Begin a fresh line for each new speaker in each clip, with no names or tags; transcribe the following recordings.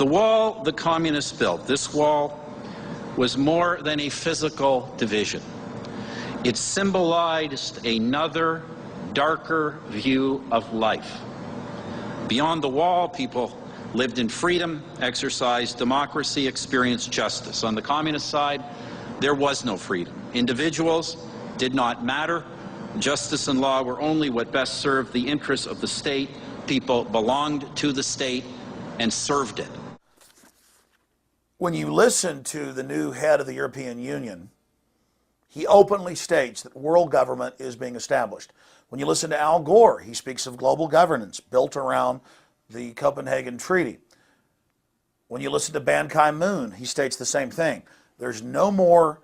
The wall the communists built, this wall, was more than a physical division. It symbolized another, darker view of life. Beyond the wall, people lived in freedom, exercised democracy, experienced justice. On the communist side, there was no freedom. Individuals did not matter. Justice and law were only what best served the interests of the state. People belonged to the state and served it.
When you listen to the new head of the European Union, he openly states that world government is being established. When you listen to Al Gore, he speaks of global governance built around the Copenhagen Treaty. When you listen to Ban Ki-moon, he states the same thing. There's no more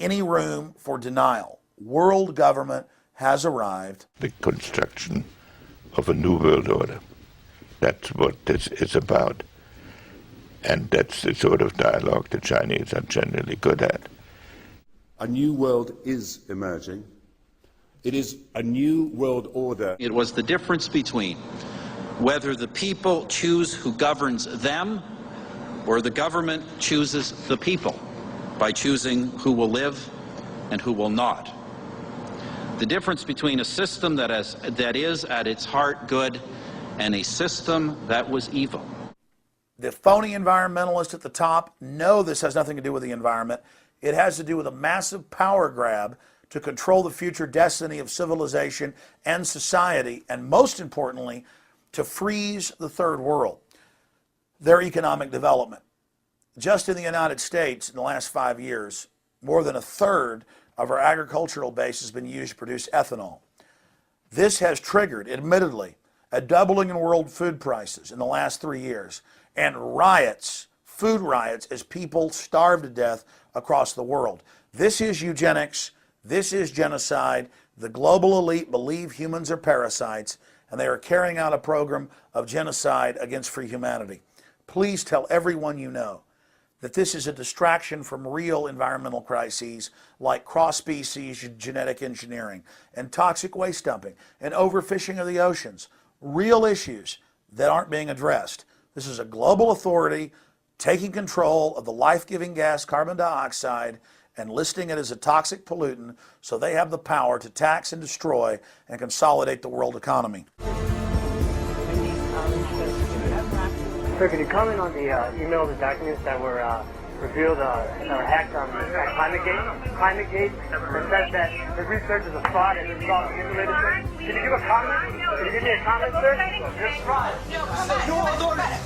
any room for denial. World government has arrived.
The construction of a new world order. That's what this is about. And that's the sort of dialogue the Chinese are generally good at.
A new world is emerging. It is a new world order.
It was the difference between whether the people choose who governs them or the government chooses the people by choosing who will live and who will not. The difference between a system that is at its heart good and a system that was evil.
The phony environmentalists at the top know this has nothing to do with the environment. It has to do with a massive power grab to control the future destiny of civilization and society, and most importantly, to freeze the third world, their economic development. Just in the United States, in the last 5 years, more than a third of our agricultural base has been used to produce ethanol. This has triggered, admittedly, a doubling in world food prices in the last 3 years, and riots, food riots, as people starve to death across the world. This is eugenics. This is genocide. The global elite believe humans are parasites, and they are carrying out a program of genocide against free humanity. Please tell everyone you know that this is a distraction from real environmental crises like cross-species genetic engineering and toxic waste dumping and overfishing of the oceans, real issues that aren't being addressed. This is a global authority taking control of the life-giving gas carbon dioxide and listing it as a toxic pollutant so they have the power to tax and destroy and consolidate the world economy.
Sir, can you comment on the emails and documents that were revealed that were hacked on Climategate? Climategate that says that the research is a fraud and it's all manipulated. Can you give a comment? Can you give me a comment, sir? It's fraud.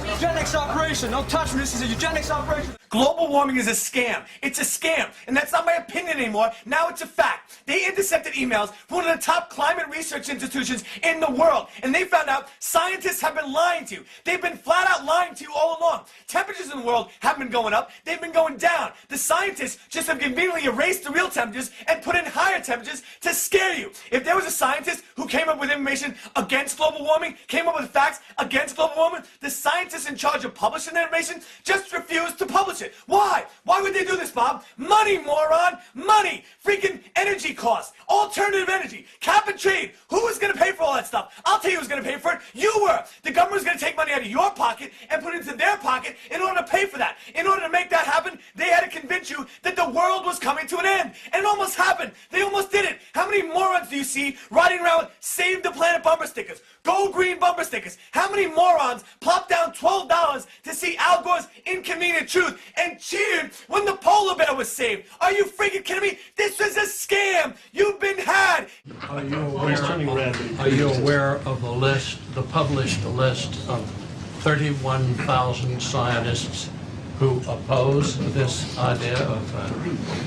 Eugenics operation. Don't touch me. This is a eugenics operation. Global warming is a scam. It's a scam. And that's not my opinion anymore. Now it's a fact. They intercepted emails from one of the top climate research institutions in the world. And they found out scientists have been lying to you. They've been flat out lying to you all along. Temperatures in the world haven't been going up. They've been going down. The scientists just have conveniently erased the real temperatures and put in higher temperatures to scare you. If there was a scientist who came up with information against global warming, came up with facts against global warming, the scientists in charge of publishing that information just refused to publish it. Why? Why would they do this, Bob? Money, moron! Money! Freaking energy costs! Alternative energy! Cap and trade! Who was going to pay for all that stuff? I'll tell you who's going to pay for it. You were! The government was going to take money out of your pocket and put it into their pocket in order to pay for that. In order to make that happen, they had to convince you that the world was coming to an end. And it almost happened. They almost did it. How many morons do you see riding around with Save the Planet bumper stickers? Go Green bumper stickers. How many morons plopped down $12 to see Al Gore's Inconvenient Truth and cheered when the polar bear was saved? Are you freaking kidding me? This is a scam. You've been had.
Are you aware of the list, the published list of 31,000 scientists who oppose this idea of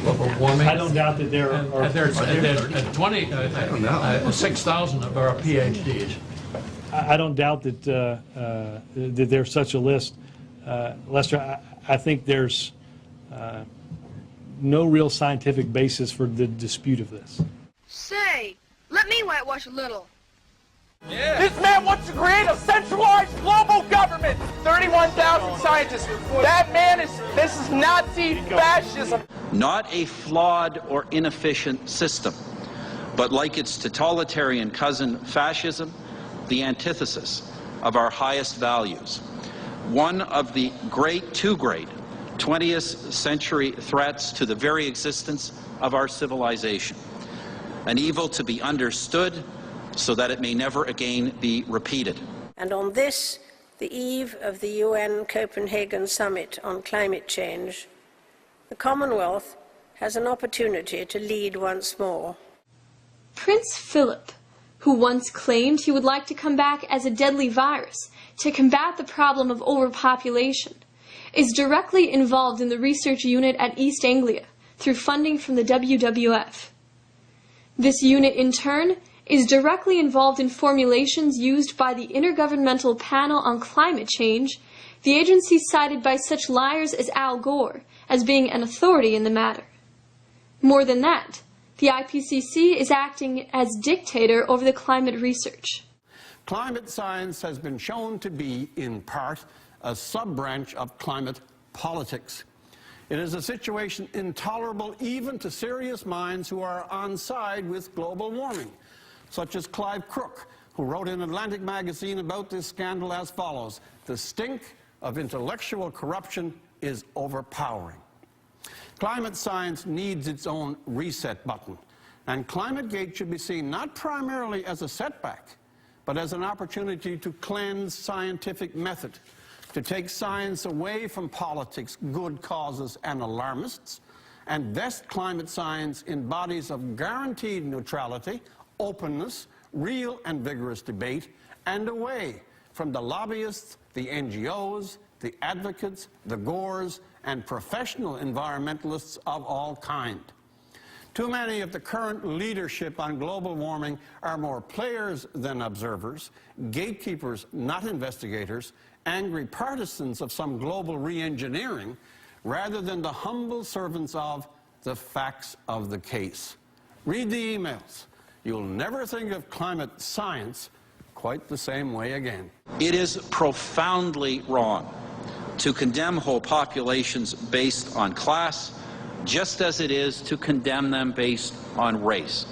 global warming?
I don't doubt that there are.
There's 6,000 of our PhDs.
I don't doubt that that there's such a list, Lester. I think there's no real scientific basis for the dispute of this.
Say, let me whitewash a little.
Yeah. This man wants to create a centralized global government. 31,000 scientists. That man this is Nazi fascism.
Not a flawed or inefficient system, but like its totalitarian cousin, fascism, the antithesis of our highest values. one of the two great 20th century threats to the very existence of our civilization, an evil to be understood so that it may never again be repeated.
And on this, the eve of the UN Copenhagen Summit on climate change, the Commonwealth has an opportunity to lead once more.
Prince Philip, who once claimed he would like to come back as a deadly virus to combat the problem of overpopulation, is directly involved in the research unit at East Anglia through funding from the WWF. This unit, in turn, is directly involved in formulations used by the Intergovernmental Panel on Climate Change, the agency cited by such liars as Al Gore as being an authority in the matter. More than that, the IPCC is acting as dictator over the climate research.
Climate science has been shown to be, in part, a sub-branch of climate politics. It is a situation intolerable even to serious minds who are on side with global warming, such as Clive Crook, who wrote in Atlantic magazine about this scandal as follows: "The stink of intellectual corruption is overpowering." Climate science needs its own reset button, and Climategate should be seen not primarily as a setback, but as an opportunity to cleanse scientific method, to take science away from politics, good causes, and alarmists, and vest climate science in bodies of guaranteed neutrality, openness, real and vigorous debate, and away from the lobbyists, the NGOs, the advocates, the Gores, and professional environmentalists of all kind. Too many of the current leadership on global warming are more players than observers, gatekeepers, not investigators, angry partisans of some global re-engineering, rather than the humble servants of the facts of the case. Read the emails. You'll never think of climate science quite the same way again.
It is profoundly wrong to condemn whole populations based on class, just as it is to condemn them based on race.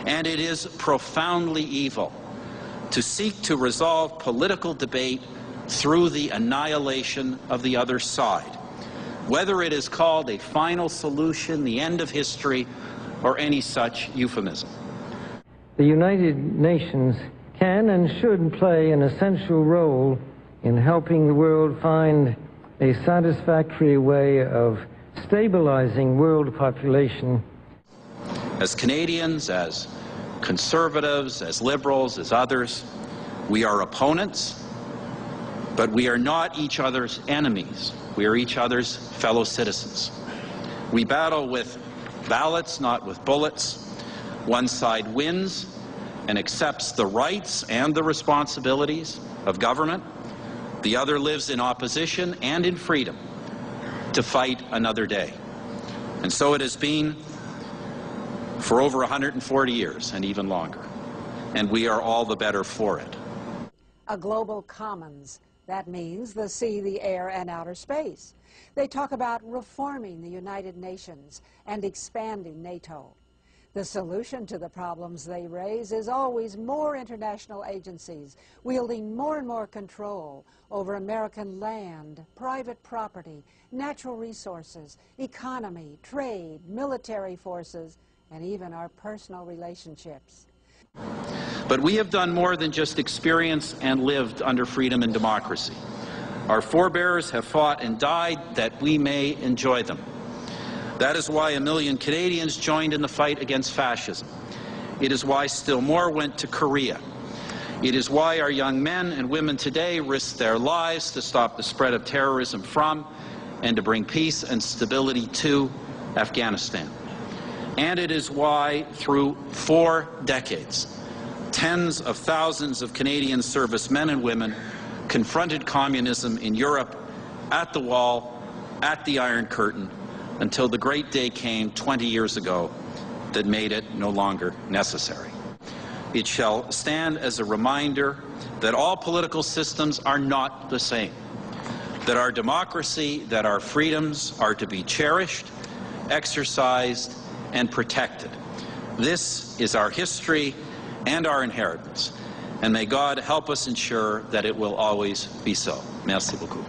And it is profoundly evil to seek to resolve political debate through the annihilation of the other side, whether it is called a final solution, the end of history, or any such euphemism.
The United Nations can and should play an essential role in helping the world find a satisfactory way of stabilizing world population.
As Canadians, as conservatives, as liberals, as others, we are opponents, but we are not each other's enemies. We are each other's fellow citizens. We battle with ballots, not with bullets. One side wins and accepts the rights and the responsibilities of government. The other lives in opposition and in freedom to fight another day. And so it has been for over 140 years and even longer. And we are all the better for it.
A global commons. That means the sea, the air, and outer space. They talk about reforming the United Nations and expanding NATO. The solution to the problems they raise is always more international agencies wielding more and more control over American land, private property, natural resources, economy, trade, military forces, and even our personal relationships.
But we have done more than just experience and lived under freedom and democracy. Our forebears have fought and died that we may enjoy them. That is why 1 million Canadians joined in the fight against fascism. It is why still more went to Korea. It is why our young men and women today risk their lives to stop the spread of terrorism from and to bring peace and stability to Afghanistan. And it is why, through 4 decades, tens of thousands of Canadian servicemen and women confronted communism in Europe, at the wall, at the Iron Curtain, until the great day came 20 years ago that made it no longer necessary. It shall stand as a reminder that all political systems are not the same, that our democracy, that our freedoms are to be cherished, exercised, and protected. This is our history and our inheritance, and may God help us ensure that it will always be so. Merci beaucoup.